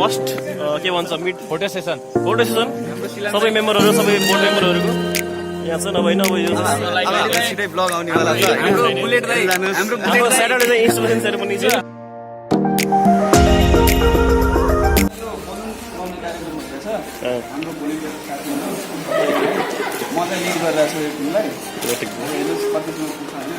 First के भन्छ meet photo session सबै मेम्बरहरू सबै बोर्ड मेम्बरहरूको यहाँ छन्। अब होइन अब यो छिटै ब्लग आउनेवाला छ। हाम्रो बुलेटलाई हाम्रो स्याटरडे चाहिँ इन्स्टलेसन सेरेमनी छ। हाम्रो भोलिको म चाहिँ लिड गरिरहेको छु यो टिमलाई। हेर्नुहोस् कतिसम्म पुग्छ होइन।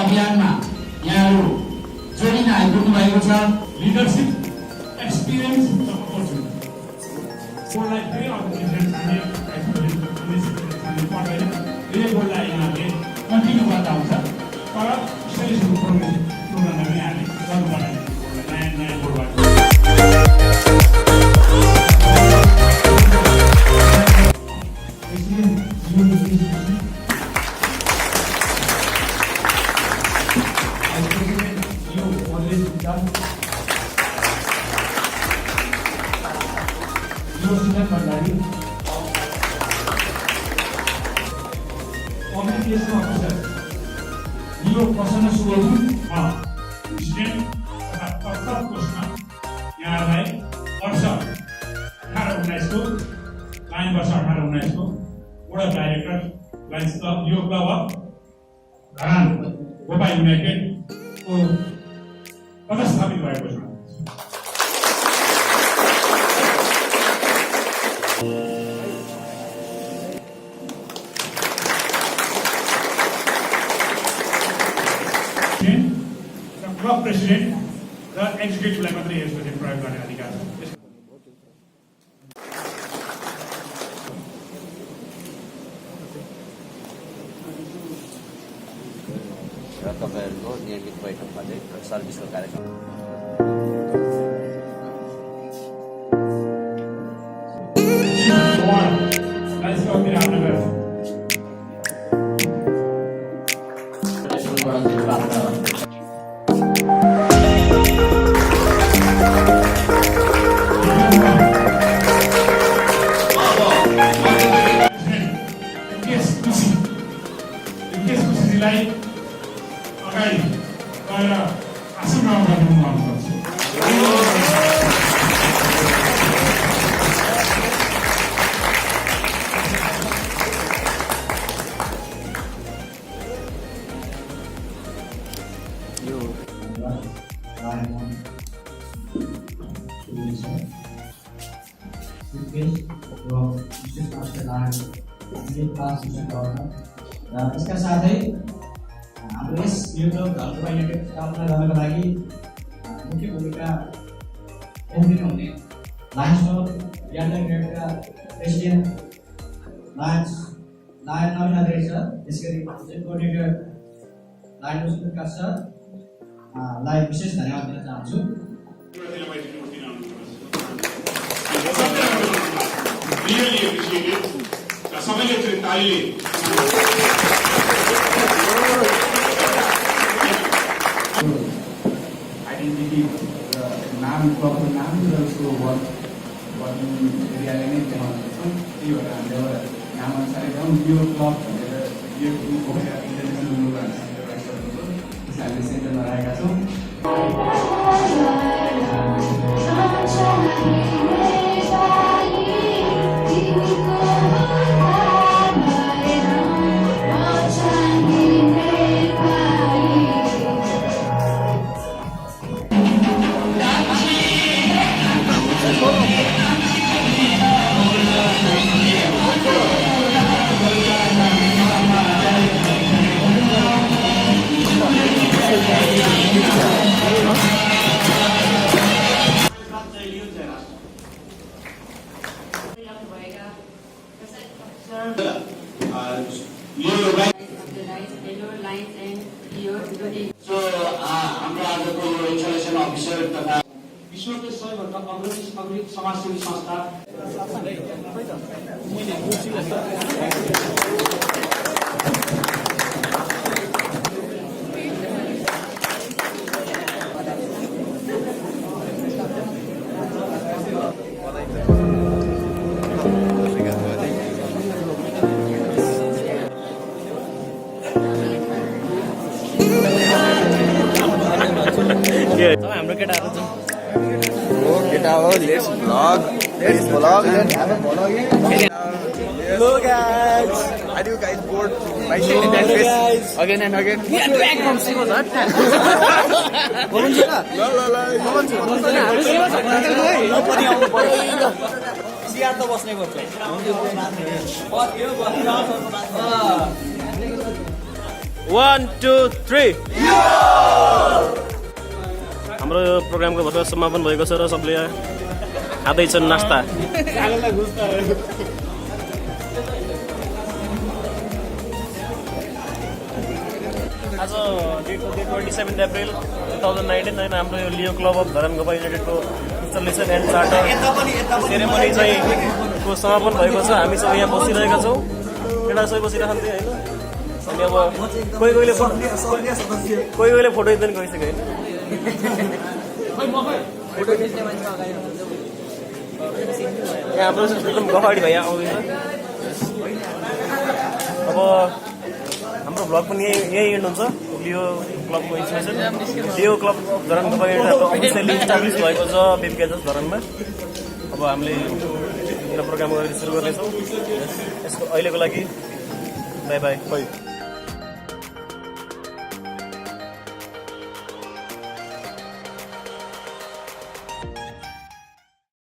अभियानमा यहाँहरू जोडिन आइपुग्नु भएको छ। लिडरसिप एक्सपिरियन्स बोर्डलाई फेरि अर्गनाइजेसन पर्दैन। यो बोर्डलाई यहाँले कन्टिन्यू गर्दा हुन्छ। तर स्टेजको प्रोग्राममा पनि हामी गर्नुपर्ने नयाँ नयाँ बोर्डबाट कम्युनिकेसन अफिसर यो प्रसन्न सुबोधी प्रेसिडेन्ट तथा तत्काल कोषमा यहाँलाई वर्ष 18-19 को लाइन वर्ष 18-19 को board of director lions club यो club of Dharan Gopa united को पदस्थापित भएको छ। क्लब प्रेसिडेन्ट र एक्जिक्युटिभलाई मात्रै यसको चाहिँ प्रयोग गर्ने अधिकार छ। र तपाईँहरूको नियमित बैठकमा चाहिँ सर्भिसको कार्यक्रम अगाडि गएर आसन ग्रहण गर्नु मनपर्छ। इसका साथै हाम्रो यस युट्युब धरनगोपा युनिट स्थापना गर्नको लागि मुख्य भूमिका हुने लायन्सको यान्डन ग्रेडका प्रेसिडेन्ट लायन्स नवीन अध्यक्ष त्यसगरी कोअर्डिनेटर लायन्स उकेश लाई विशेष धन्यवाद दिन चाहन्छु। सबैले चाहिँ तालीले आइडेन्टिटी र नाम क्लबको नाम र उसको वर्किङ एरियाले नै देखाउँदछ। त्यही भएर हामीले एउटा नाम अनुसार एकदम यो क्लब भनेर यो इन्टरनेसनल मुभमेन्ट हामीले सेन्टरमा राखेका छौँ। यो right yellow lines and your body. So हाम्रो आजको यो इन्स्टलेसन अफिसर तथा विश्वकै सबैभन्दा अग्रणी समाजसेवी संस्था हाम्रो केटाहरू चाहिँ Hello guys! Are you guys bored by seeing that face again and again? We are back from Sivasat. One, two, three. हाम्रो यो प्रोग्रामको भर्खर समापन भएको छ र सबले खाँदैछन् नास्ता। आज डेट 27 अप्रिल 2019 होइन हाम्रो यो leo club of Dharan Gopa युनाइटेडको इन्स्टलेसन एन्ड चार्टर सेरेमनी चाहिँ को समापन भएको छ। हामी सबै यहाँ बसिरहेका छौँ, केटा सबै बसिरहेको थियो होइन। अनि अब कोही कोहीले फोटो एकदम गइसक्यो होइन। यहाँ हाम्रो एकदम गफाडी भइया आउँदैन। अब हाम्रो भ्लग पनि यही एन्ड हुन्छ। लियो क्लबको information leo club Dharan Gopa officially establish भएको छ BPKIHS धरानमा। अब हामीले प्रोग्राम गरेर सुरु गर्नेछौँ। यसको अहिलेको लागि बाई बाई।